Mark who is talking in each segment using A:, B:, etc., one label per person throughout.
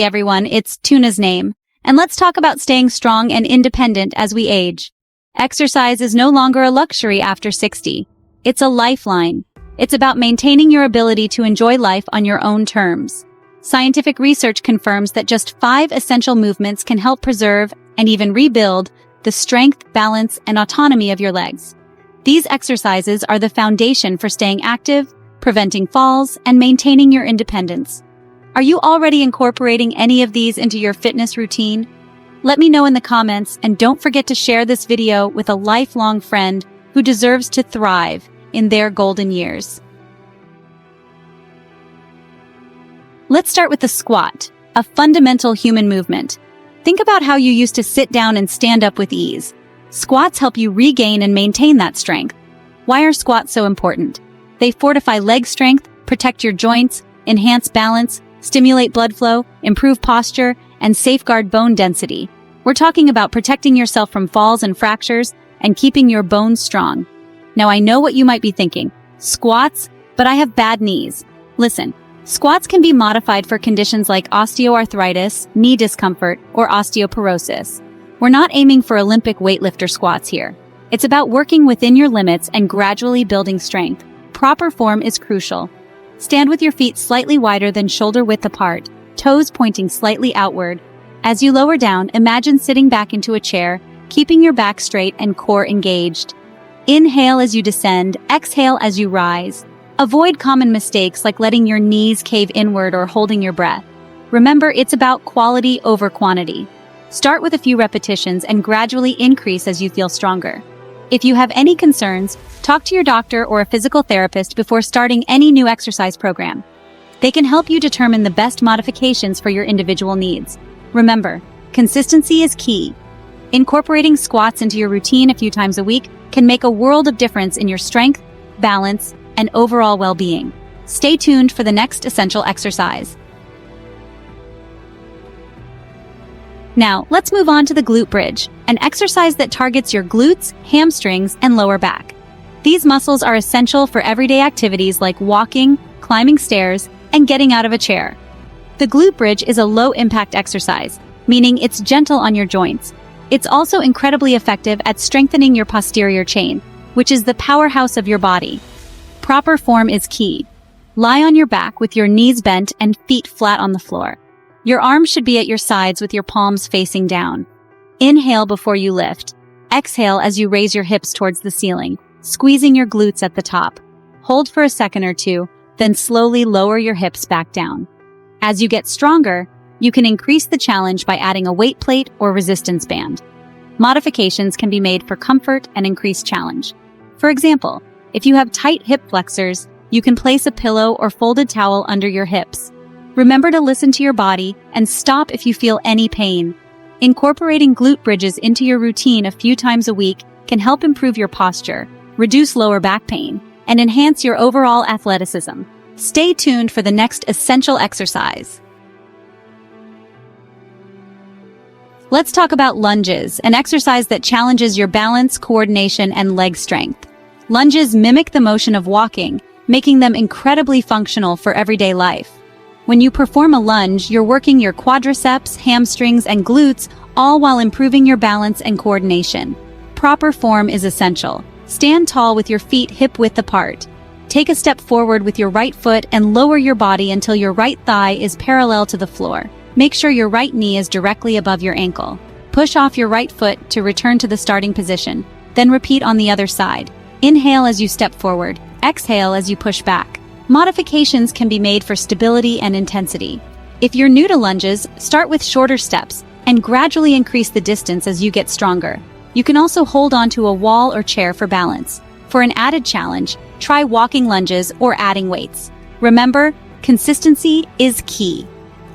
A: Hey everyone, it's Tuna's name, and let's talk about staying strong and independent as we age. Exercise is no longer a luxury after 60. It's a lifeline. It's about maintaining your ability to enjoy life on your own terms. Scientific research confirms that just 5 essential movements can help preserve and even rebuild the strength, balance, and autonomy of your legs. These exercises are the foundation for staying active, preventing falls, and maintaining your independence. Are you already incorporating any of these into your fitness routine? Let me know in the comments, and don't forget to share this video with a lifelong friend who deserves to thrive in their golden years. Let's start with the squat, a fundamental human movement. Think about how you used to sit down and stand up with ease. Squats help you regain and maintain that strength. Why are squats so important? They fortify leg strength, protect your joints, enhance balance, stimulate blood flow, improve posture, and safeguard bone density. We're talking about protecting yourself from falls and fractures and keeping your bones strong. Now I know what you might be thinking. Squats? But I have bad knees. Listen, squats can be modified for conditions like osteoarthritis, knee discomfort, or osteoporosis. We're not aiming for Olympic weightlifter squats here. It's about working within your limits and gradually building strength. Proper form is crucial. Stand with your feet slightly wider than shoulder width apart, toes pointing slightly outward. As you lower down, imagine sitting back into a chair, keeping your back straight and core engaged. Inhale as you descend, exhale as you rise. Avoid common mistakes like letting your knees cave inward or holding your breath. Remember, it's about quality over quantity. Start with a few repetitions and gradually increase as you feel stronger. If you have any concerns, talk to your doctor or a physical therapist before starting any new exercise program. They can help you determine the best modifications for your individual needs. Remember, consistency is key. Incorporating squats into your routine a few times a week can make a world of difference in your strength, balance, and overall well-being. Stay tuned for the next essential exercise. Now, let's move on to the glute bridge, an exercise that targets your glutes, hamstrings, and lower back. These muscles are essential for everyday activities like walking, climbing stairs, and getting out of a chair. The glute bridge is a low-impact exercise, meaning it's gentle on your joints. It's also incredibly effective at strengthening your posterior chain, which is the powerhouse of your body. Proper form is key. Lie on your back with your knees bent and feet flat on the floor. Your arms should be at your sides with your palms facing down. Inhale before you lift. Exhale as you raise your hips towards the ceiling, squeezing your glutes at the top. Hold for a second or two, then slowly lower your hips back down. As you get stronger, you can increase the challenge by adding a weight plate or resistance band. Modifications can be made for comfort and increased challenge. For example, if you have tight hip flexors, you can place a pillow or folded towel under your hips. Remember to listen to your body and stop if you feel any pain. Incorporating glute bridges into your routine a few times a week can help improve your posture, reduce lower back pain, and enhance your overall athleticism. Stay tuned for the next essential exercise. Let's talk about lunges, an exercise that challenges your balance, coordination, and leg strength. Lunges mimic the motion of walking, making them incredibly functional for everyday life. When you perform a lunge, you're working your quadriceps, hamstrings, and glutes, all while improving your balance and coordination. Proper form is essential. Stand tall with your feet hip-width apart. Take a step forward with your right foot and lower your body until your right thigh is parallel to the floor. Make sure your right knee is directly above your ankle. Push off your right foot to return to the starting position. Then repeat on the other side. Inhale as you step forward. Exhale as you push back. Modifications can be made for stability and intensity. If you're new to lunges, start with shorter steps and gradually increase the distance as you get stronger. You can also hold onto a wall or chair for balance. For an added challenge, try walking lunges or adding weights. Remember, consistency is key.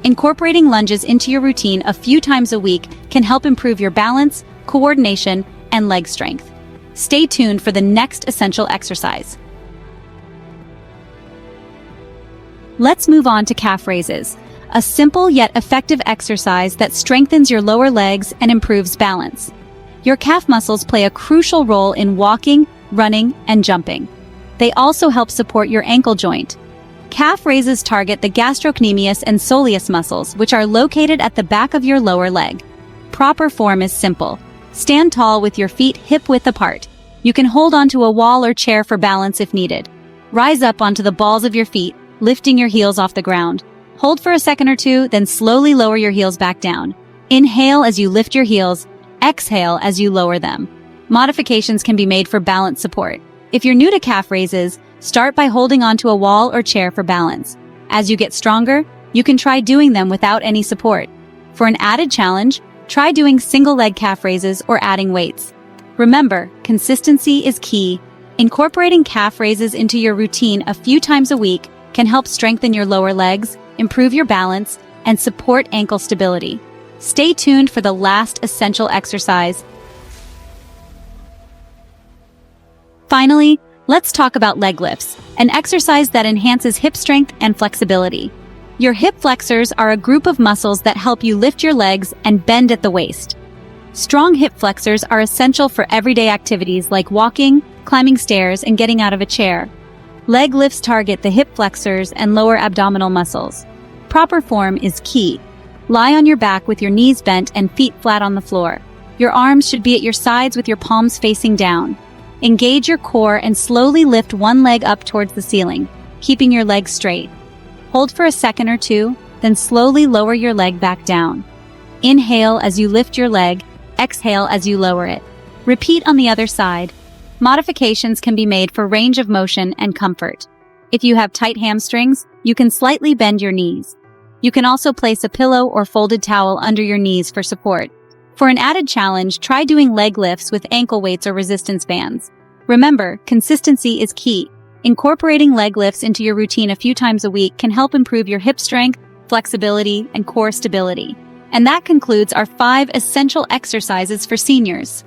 A: Incorporating lunges into your routine a few times a week can help improve your balance, coordination, and leg strength. Stay tuned for the next essential exercise. Let's move on to calf raises, a simple yet effective exercise that strengthens your lower legs and improves balance. Your calf muscles play a crucial role in walking, running, and jumping. They also help support your ankle joint. Calf raises target the gastrocnemius and soleus muscles, which are located at the back of your lower leg. Proper form is simple. Stand tall with your feet hip-width apart. You can hold onto a wall or chair for balance if needed. Rise up onto the balls of your feet, lifting your heels off the ground. Hold for a second or two, then slowly lower your heels back down. Inhale as you lift your heels, exhale as you lower them. Modifications can be made for balance support. If you're new to calf raises, start by holding onto a wall or chair for balance. As you get stronger, you can try doing them without any support. For an added challenge, try doing single leg calf raises or adding weights. Remember, consistency is key. Incorporating calf raises into your routine a few times a week can help strengthen your lower legs, improve your balance, and support ankle stability. Stay tuned for the last essential exercise. Finally, let's talk about leg lifts, an exercise that enhances hip strength and flexibility. Your hip flexors are a group of muscles that help you lift your legs and bend at the waist. Strong hip flexors are essential for everyday activities like walking, climbing stairs, and getting out of a chair. Leg lifts target the hip flexors and lower abdominal muscles. Proper form is key. Lie on your back with your knees bent and feet flat on the floor. Your arms should be at your sides with your palms facing down. Engage your core and slowly lift one leg up towards the ceiling, keeping your legs straight. Hold for a second or two, then slowly lower your leg back down. Inhale as you lift your leg, exhale as you lower it. Repeat on the other side. Modifications can be made for range of motion and comfort. If you have tight hamstrings, you can slightly bend your knees. You can also place a pillow or folded towel under your knees for support. For an added challenge, try doing leg lifts with ankle weights or resistance bands. Remember, consistency is key. Incorporating leg lifts into your routine a few times a week can help improve your hip strength, flexibility, and core stability. And that concludes our 5 essential exercises for seniors.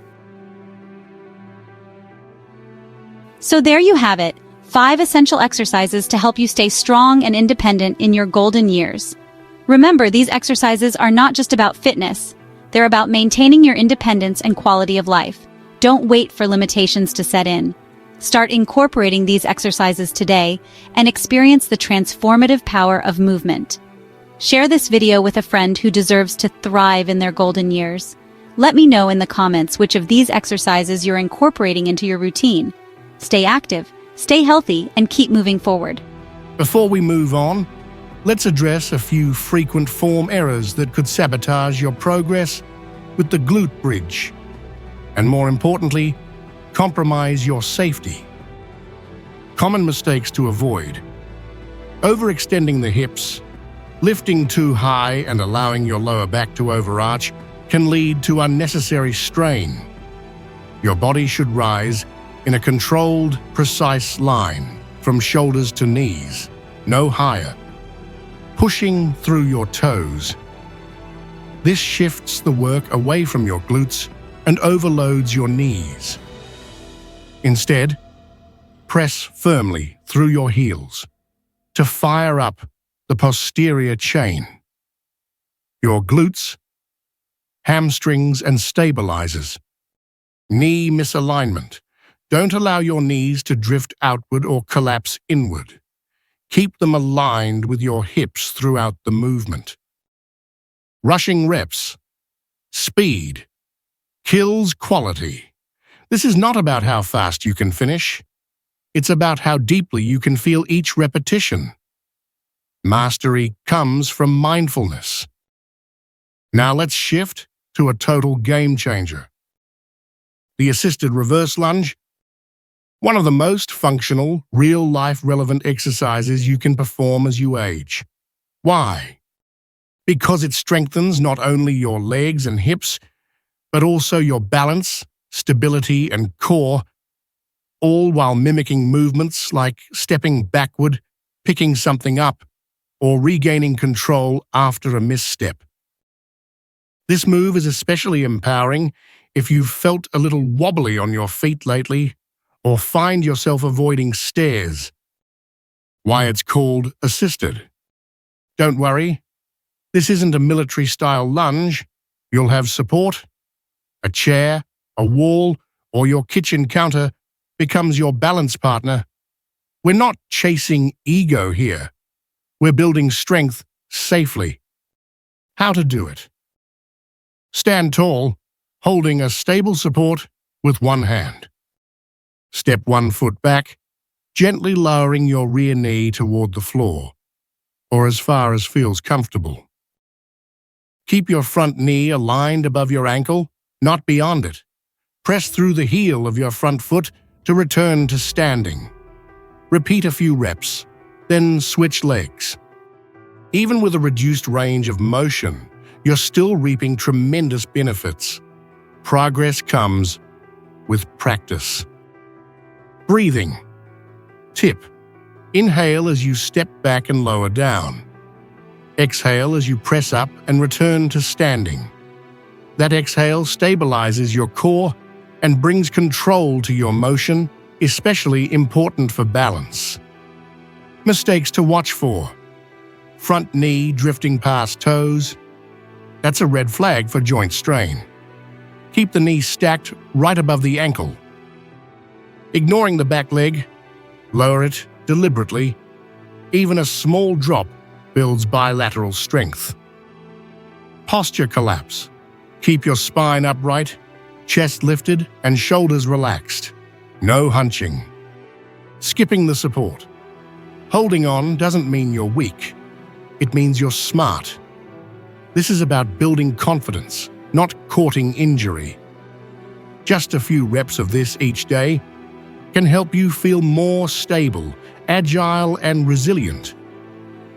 A: So there you have it, 5 essential exercises to help you stay strong and independent in your golden years. Remember, these exercises are not just about fitness. They're about maintaining your independence and quality of life. Don't wait for limitations to set in. Start incorporating these exercises today and experience the transformative power of movement. Share this video with a friend who deserves to thrive in their golden years. Let me know in the comments which of these exercises you're incorporating into your routine. Stay active, stay healthy, and keep moving forward.
B: Before we move on, let's address a few frequent form errors that could sabotage your progress with the glute bridge, and more importantly, compromise your safety. Common mistakes to avoid: overextending the hips, lifting too high and allowing your lower back to overarch can lead to unnecessary strain. Your body should rise in a controlled, precise line from shoulders to knees, no higher. Pushing through your toes. This shifts the work away from your glutes and overloads your knees. Instead, press firmly through your heels to fire up the posterior chain. Your glutes, hamstrings, and stabilizers. Knee misalignment. Don't allow your knees to drift outward or collapse inward. Keep them aligned with your hips throughout the movement. Rushing reps. Speed kills quality. This is not about how fast you can finish. It's about how deeply you can feel each repetition. Mastery comes from mindfulness. Now let's shift to a total game changer. The assisted reverse lunge. One of the most functional, real-life relevant exercises you can perform as you age. Why? Because it strengthens not only your legs and hips, but also your balance, stability, and core, all while mimicking movements like stepping backward, picking something up, or regaining control after a misstep. This move is especially empowering if you've felt a little wobbly on your feet lately, or find yourself avoiding stairs. Why it's called assisted. Don't worry, this isn't a military-style lunge. You'll have support. A chair, a wall, or your kitchen counter becomes your balance partner. We're not chasing ego here. We're building strength safely. How to do it? Stand tall, holding a stable support with one hand. Step 1 foot back, gently lowering your rear knee toward the floor, or as far as feels comfortable. Keep your front knee aligned above your ankle, not beyond it. Press through the heel of your front foot to return to standing. Repeat a few reps, then switch legs. Even with a reduced range of motion, you're still reaping tremendous benefits. Progress comes with practice. Breathing. Tip: inhale as you step back and lower down. Exhale as you press up and return to standing. That exhale stabilizes your core and brings control to your motion, especially important for balance. Mistakes to watch for: front knee drifting past toes. That's a red flag for joint strain. Keep the knee stacked right above the ankle. Ignoring the back leg, lower it deliberately. Even a small drop builds bilateral strength. Posture collapse. Keep your spine upright, chest lifted, and shoulders relaxed. No hunching. Skipping the support. Holding on doesn't mean you're weak. It means you're smart. This is about building confidence, not courting injury. Just a few reps of this each day can help you feel more stable, agile, and resilient.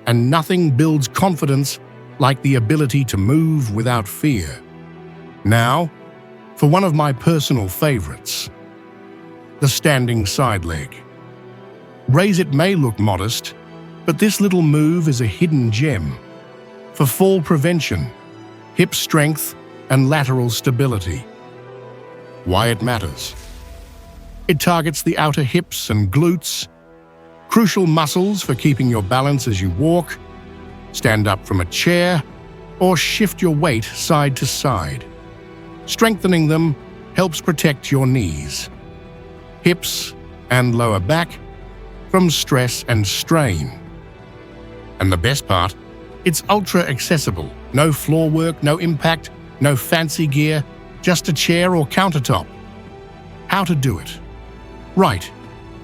B: And nothing builds confidence like the ability to move without fear. Now, for one of my personal favorites, the standing side leg. Raise it may look modest, but this little move is a hidden gem for fall prevention, hip strength, and lateral stability. Why it matters? It targets the outer hips and glutes, crucial muscles for keeping your balance as you walk, stand up from a chair, or shift your weight side to side. Strengthening them helps protect your knees, hips, and lower back from stress and strain. And the best part, it's ultra accessible. No floor work, no impact, no fancy gear, just a chair or countertop. How to do it? Right.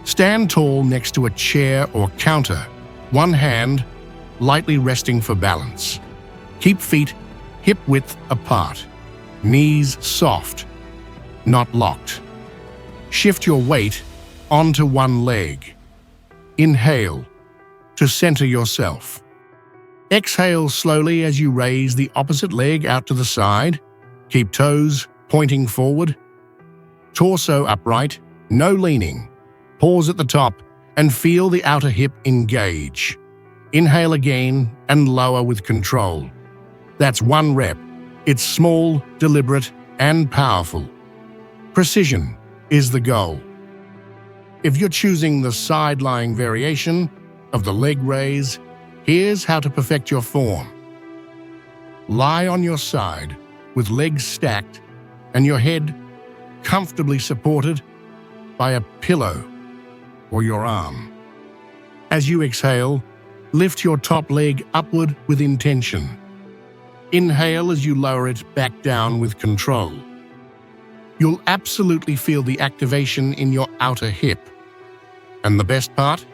B: Stand tall next to a chair or counter, one hand lightly resting for balance. Keep feet hip-width apart, knees soft, not locked. Shift your weight onto one leg. Inhale to center yourself. Exhale slowly as you raise the opposite leg out to the side. Keep toes pointing forward. Torso upright, no leaning. Pause at the top and feel the outer hip engage. Inhale again and lower with control. That's one rep. It's small, deliberate, and powerful. Precision is the goal. If you're choosing the side-lying variation of the leg raise, here's how to perfect your form. Lie on your side with legs stacked and your head comfortably supported by a pillow or your arm. As you exhale, lift your top leg upward with intention. Inhale as you lower it back down with control. You'll absolutely feel the activation in your outer hip. And the best part?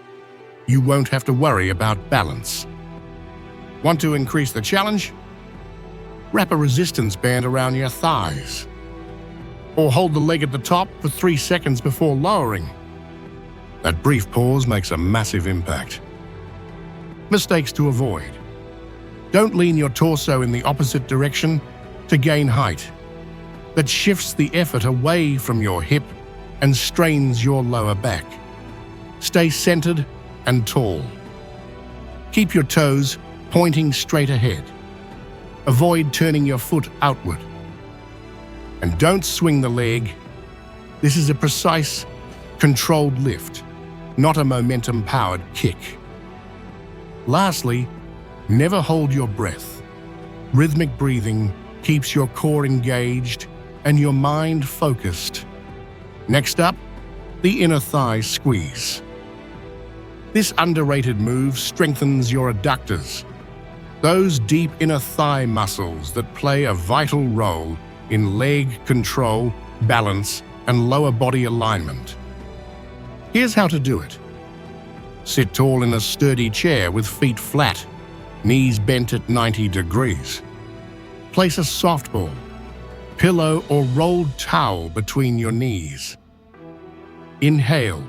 B: You won't have to worry about balance. Want to increase the challenge? Wrap a resistance band around your thighs. Or hold the leg at the top for 3 seconds before lowering. That brief pause makes a massive impact. Mistakes to avoid. Don't lean your torso in the opposite direction to gain height. That shifts the effort away from your hip and strains your lower back. Stay centered and tall. Keep your toes pointing straight ahead. Avoid turning your foot outward. And don't swing the leg. This is a precise, controlled lift, not a momentum-powered kick. Lastly, never hold your breath. Rhythmic breathing keeps your core engaged and your mind focused. Next up, the inner thigh squeeze. This underrated move strengthens your adductors, those deep inner thigh muscles that play a vital role in leg control, balance, and lower body alignment. Here's how to do it. Sit tall in a sturdy chair with feet flat, knees bent at 90 degrees. Place a softball, pillow, or rolled towel between your knees. Inhale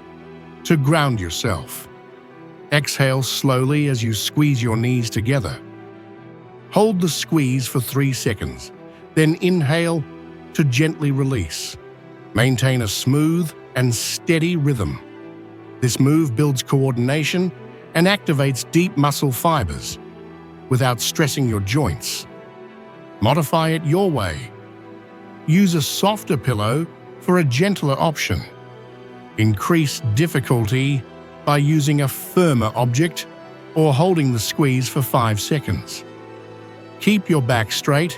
B: to ground yourself. Exhale slowly as you squeeze your knees together. Hold the squeeze for 3 seconds, then inhale to gently release. Maintain a smooth and steady rhythm. This move builds coordination and activates deep muscle fibers without stressing your joints. Modify it your way. Use a softer pillow for a gentler option. Increase difficulty by using a firmer object or holding the squeeze for 5 seconds. Keep your back straight,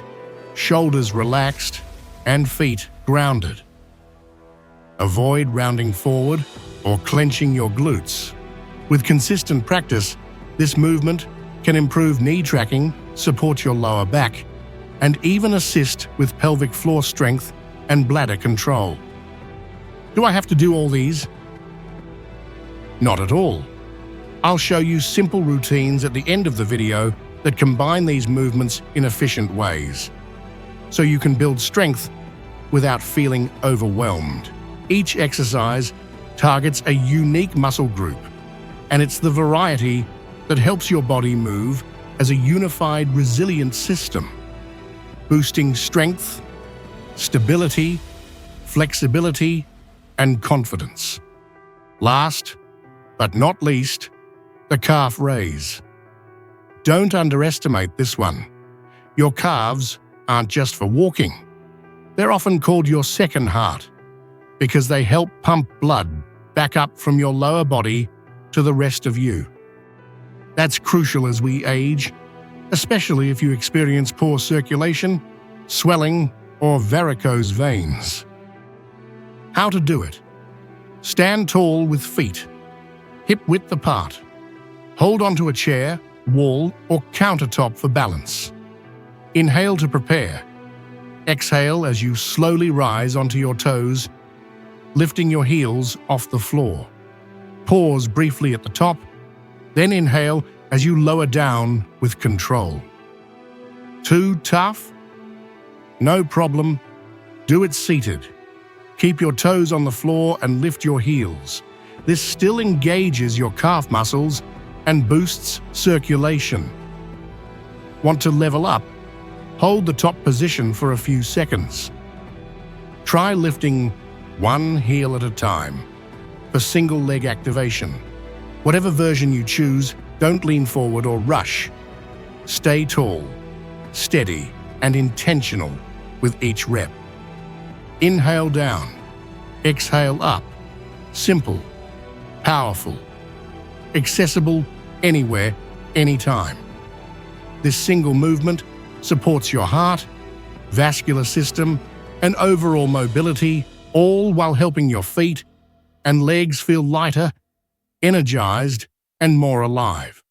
B: shoulders relaxed, and feet grounded. Avoid rounding forward or clenching your glutes. With consistent practice, this movement can improve knee tracking, support your lower back, and even assist with pelvic floor strength and bladder control. Do I have to do all these? Not at all. I'll show you simple routines at the end of the video that combine these movements in efficient ways, so you can build strength without feeling overwhelmed. Each exercise targets a unique muscle group, and it's the variety that helps your body move as a unified, resilient system, boosting strength, stability, flexibility, and confidence. Last but not least, the calf raise. Don't underestimate this one. Your calves aren't just for walking. They're often called your second heart because they help pump blood back up from your lower body to the rest of you. That's crucial as we age, especially if you experience poor circulation, swelling, or varicose veins. How to do it? Stand tall with feet, hip width apart. Hold onto a chair, wall, or countertop for balance. Inhale to prepare. Exhale as you slowly rise onto your toes, lifting your heels off the floor. Pause briefly at the top, then inhale as you lower down with control. Too tough? No problem. Do it seated. Keep your toes on the floor and lift your heels. This still engages your calf muscles and boosts circulation. Want to level up? Hold the top position for a few seconds. Try lifting one heel at a time for single leg activation. Whatever version you choose, don't lean forward or rush. Stay tall, steady, and intentional with each rep. Inhale down, exhale up. Simple, powerful, accessible anywhere, anytime. This single movement supports your heart, vascular system, and overall mobility, all while helping your feet and legs feel lighter, energized, and more alive.